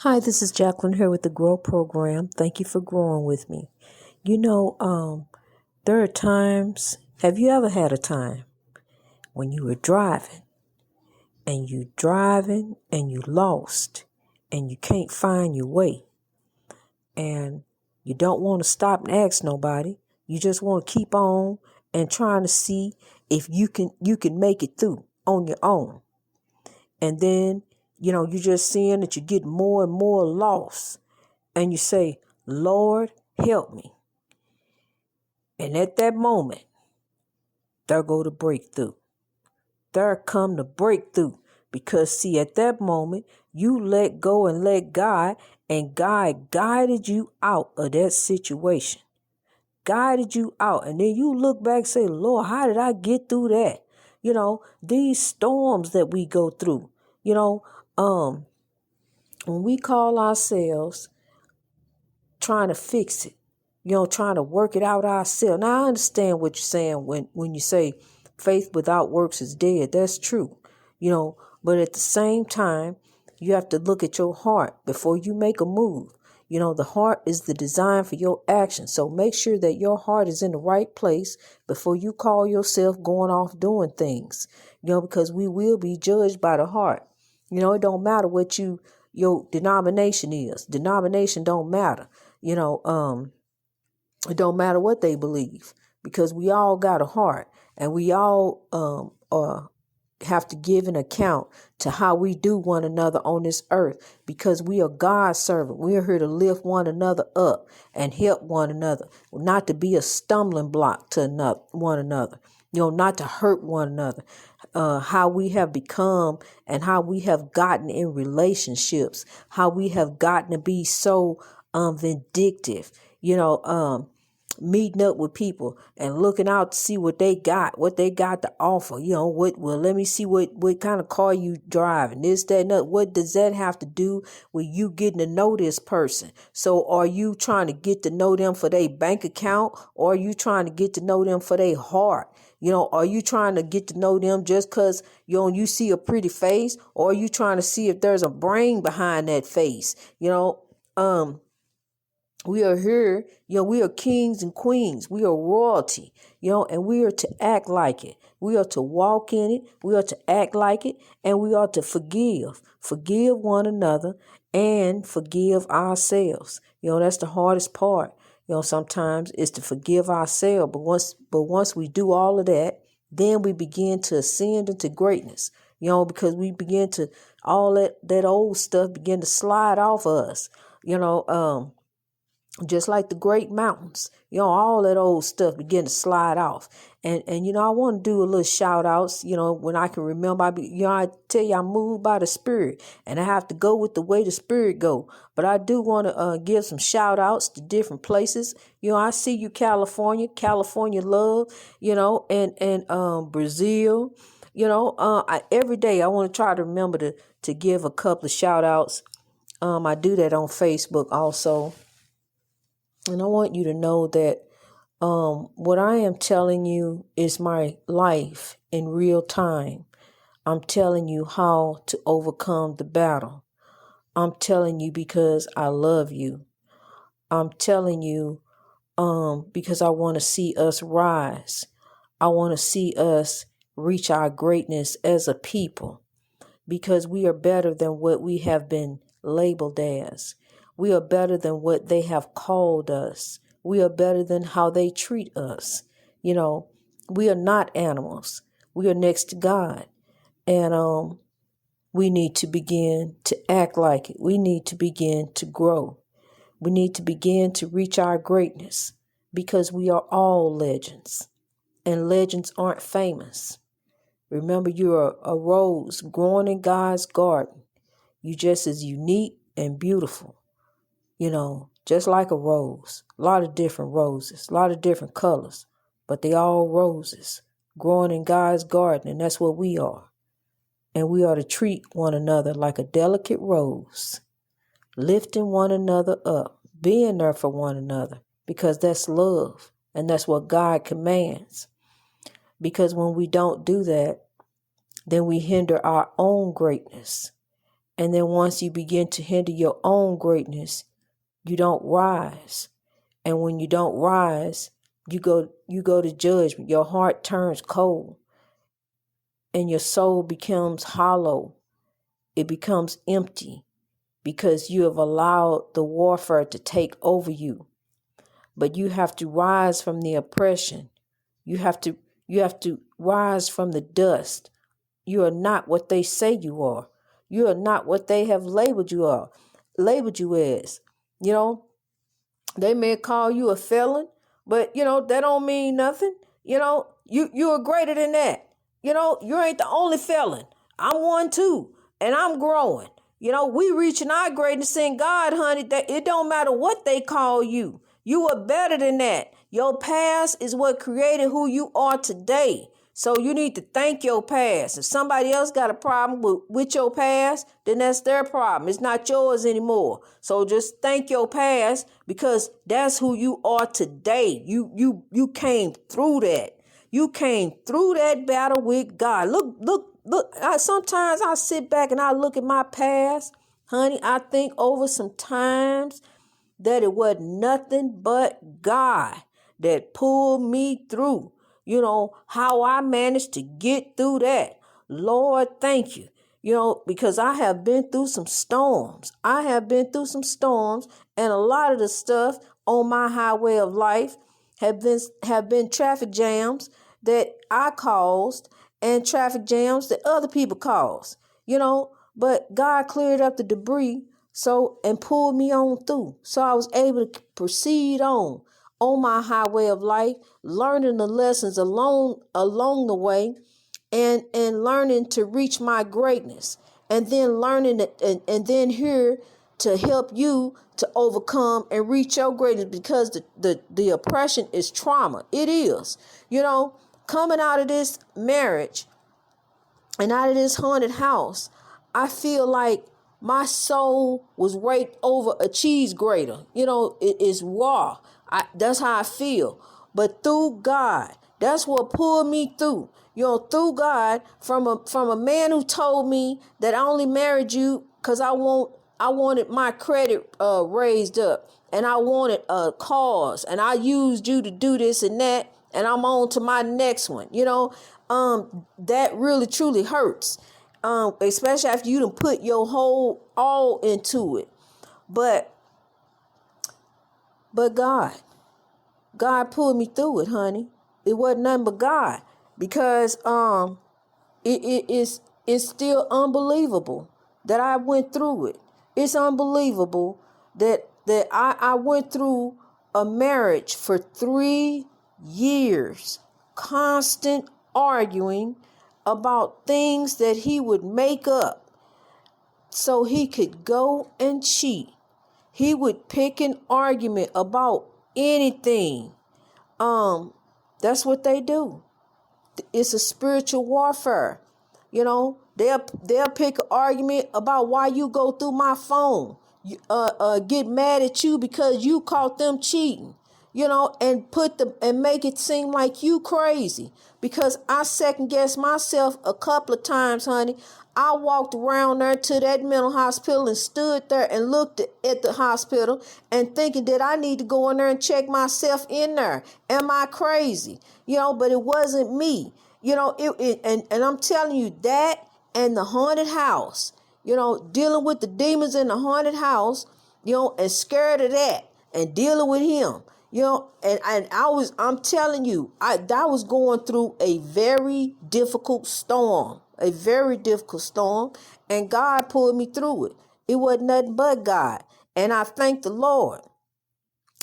Hi, this is Jacqueline here with the Grow program. Thank you for growing with me. There are times, have you ever had a time when you were driving and you lost and you can't find your way and you don't want to stop and ask nobody. You just want to keep on and trying to see if you can make it through on your own. And then, you're just seeing that you get more and more lost. And you say, Lord, help me. And at that moment, there go the breakthrough. There come the breakthrough. Because see, at that moment, you let go and let God, and God guided you out of that situation. Guided you out. And then you look back and say, Lord, how did I get through that? These storms that we go through, when we call ourselves trying to fix it, trying to work it out ourselves. Now, I understand what you're saying when you say faith without works is dead. That's true, but at the same time, you have to look at your heart before you make a move. The heart is the design for your action. So make sure that your heart is in the right place before you call yourself going off doing things, because we will be judged by the heart. It don't matter what your denomination is. Denomination don't matter. It don't matter what they believe, because we all got a heart, and we all have to give an account to how we do one another on this earth, because we are God's servant. We are here to lift one another up and help one another, not to be a stumbling block to one another, not to hurt one another. How we have become and how we have gotten in relationships, how we have gotten to be so vindictive, meeting up with people and looking out to see what they got to offer. Let me see what kind of car you driving, this, that, and that. What does that have to do with you getting to know this person? So are you trying to get to know them for their bank account, or are you trying to get to know them for their heart? Are you trying to get to know them just because you see a pretty face, or are you trying to see if there's a brain behind that face? We are here, we are kings and queens. We are royalty, and we are to act like it. We are to walk in it. We are to act like it, and we are to forgive one another and forgive ourselves. That's the hardest part. Sometimes is to forgive ourselves. But once we do all of that, then we begin to ascend into greatness, because we begin to, all that old stuff begin to slide off of us, just like the great mountains, all that old stuff begin to slide off. And I want to do a little shout outs, when I can remember. I tell you, I'm moved by the Spirit, and I have to go with the way the Spirit go. But I do want to give some shout outs to different places. I see you, California love, and Brazil. Every day I want to try to remember to give a couple of shout outs. I do that on Facebook also. And I want you to know that what I am telling you is my life in real time. I'm telling you how to overcome the battle. I'm telling you because I love you. I'm telling you because I want to see us rise. I want to see us reach our greatness as a people, because we are better than what we have been labeled as. We are better than what they have called us. We are better than how they treat us. We are not animals. We are next to God. And we need to begin to act like it. We need to begin to grow. We need to begin to reach our greatness, because we are all legends. And legends aren't famous. Remember, you're a rose growing in God's garden. You're just as unique and beautiful. Just like a rose. A lot of different roses, a lot of different colors, but they all roses growing in God's garden, and that's what we are. And we are to treat one another like a delicate rose, lifting one another up, being there for one another, because that's love, and that's what God commands. Because when we don't do that, then we hinder our own greatness. And then once you begin to hinder your own greatness, you don't rise. And when you don't rise, you go to judgment. Your heart turns cold and your soul becomes hollow. It becomes empty because you have allowed the warfare to take over you. But you have to rise from the oppression. You have to rise from the dust. You are not what they say you are. You are not what they have labeled you as. You know, they may call you a felon, but that don't mean nothing. You are greater than that. You ain't the only felon. I'm one too, and I'm growing. We reaching our greatness in God, honey. That it don't matter what they call you. You are better than that. Your past is what created who you are today. So you need to thank your past. If somebody else got a problem with your past, then that's their problem. It's not yours anymore. So just thank your past because that's who you are today. You came through that. You came through that battle with God. Look. Sometimes I sit back and I look at my past, honey. I think over some times that it was nothing but God that pulled me through. How I managed to get through that. Lord, thank you. Because I have been through some storms. And a lot of the stuff on my highway of life have been traffic jams that I caused and traffic jams that other people caused. But God cleared up the debris and pulled me on through. So I was able to proceed on my highway of life, learning the lessons along the way and learning to reach my greatness. And then learning that, and then here to help you to overcome and reach your greatness, because the oppression is trauma. It is. Coming out of this marriage and out of this haunted house, I feel like my soul was raked over a cheese grater. It is raw. That's how I feel. But through God, that's what pulled me through. Through God, from a man who told me that I only married you because I wanted my credit raised up, and I wanted a cause, and I used you to do this and that, and I'm on to my next one. That really truly hurts. Especially after you done put your whole all into it. But God pulled me through it, honey. It wasn't nothing but God, because it's still unbelievable that I went through it. It's unbelievable that I went through a marriage for 3 years, constant arguing about things that he would make up so he could go and cheat. He would pick an argument about anything. That's what they do. It's a spiritual warfare. They'll pick an argument about why you go through my phone. Get mad at you because you caught them cheating. And make it seem like you crazy, because I second guessed myself a couple of times, honey. I walked around there to that mental hospital and stood there and looked at the hospital and thinking that I need to go in there and check myself in there. Am I crazy? But it wasn't me. And I'm telling you that, and the haunted house, dealing with the demons in the haunted house, and scared of that and dealing with him. I'm telling you, I was going through a very difficult storm, and God pulled me through it. It wasn't nothing but God. And I thank the Lord.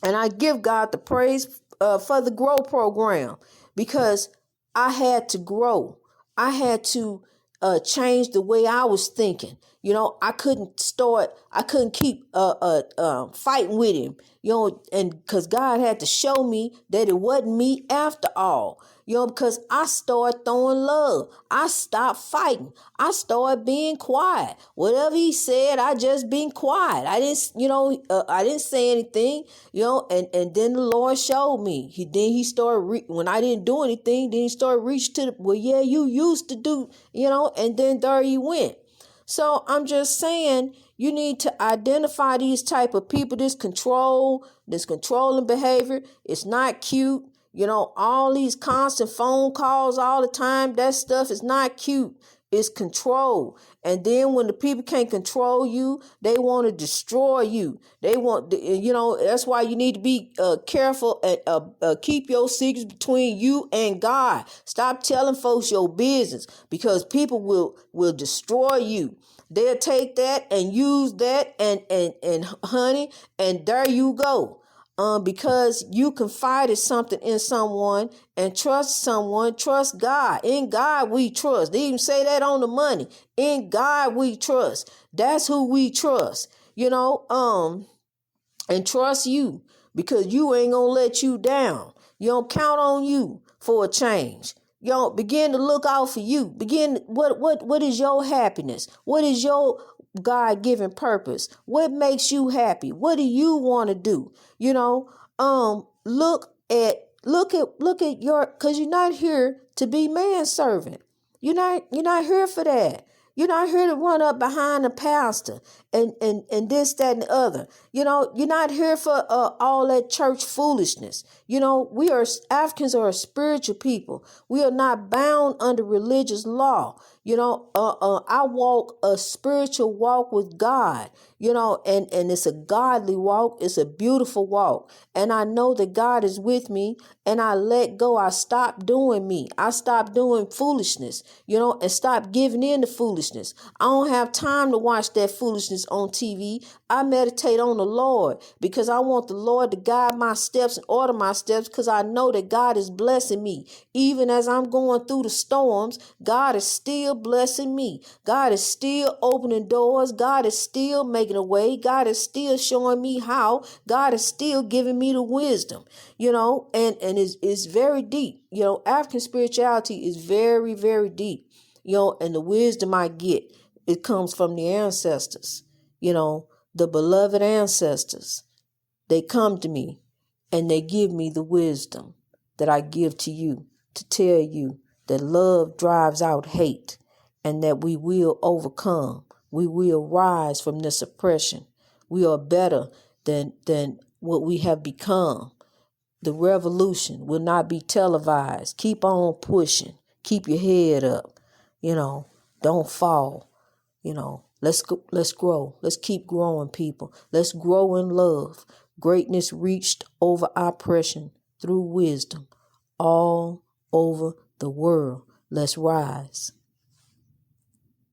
And I give God the praise for the GROW program, because I had to grow. I had to change the way I was thinking. I couldn't keep fighting with him, and because God had to show me that it wasn't me after all, because I started throwing love. I stopped fighting. I started being quiet. Whatever he said, I just been quiet. I didn't say anything, and then the Lord showed me. He started, when I didn't do anything, then he started reaching to you used to do, and then there he went. So I'm just saying, you need to identify these type of people, this controlling behavior. It's not cute. All these constant phone calls all the time, that stuff is not cute. It's control. And then when the people can't control you, they want to destroy you. They want, that's why you need to be careful and keep your secrets between you and God. Stop telling folks your business, because people will destroy you. They'll take that and use that and honey, and there you go. Because you confided something in someone and trust God. In God we trust. They even say that on the money. In God we trust. That's who we trust. And trust you, because you ain't gonna let you down. You don't count on you for a change. You don't begin to look out for you. What is your happiness? What is your God-given purpose? What makes you happy? What do you want to do? Look at your, because you're not here to be manservant. You're not here for that. You're not here to run up behind the pastor and this, that, and the other. You're not here for all that church foolishness. Africans are a spiritual people. We are not bound under religious law. I walk a spiritual walk with God, and it's a godly walk. It's a beautiful walk. And I know that God is with me, and I let go. I stopped doing me. I stopped doing foolishness, and stopped giving in to foolishness. I don't have time to watch that foolishness on TV. I meditate on the Lord, because I want the Lord to guide my steps and order my steps, because I know that God is blessing me. Even as I'm going through the storms, God is still blessing me. God is still opening doors. God is still making a way. God is still showing me how. God is still giving me the wisdom, and it's very deep. African spirituality is very, very deep, and the wisdom I get, it comes from the ancestors, the beloved ancestors. They come to me and they give me the wisdom that I give to you, to tell you that love drives out hate, and that we will overcome. We will rise from this oppression. We are better than what we have become. The revolution will not be televised. Keep on pushing. Keep your head up. Don't fall. Let's grow. Let's keep growing, people. Let's grow in love. Greatness reached over oppression through wisdom all over the world. Let's rise.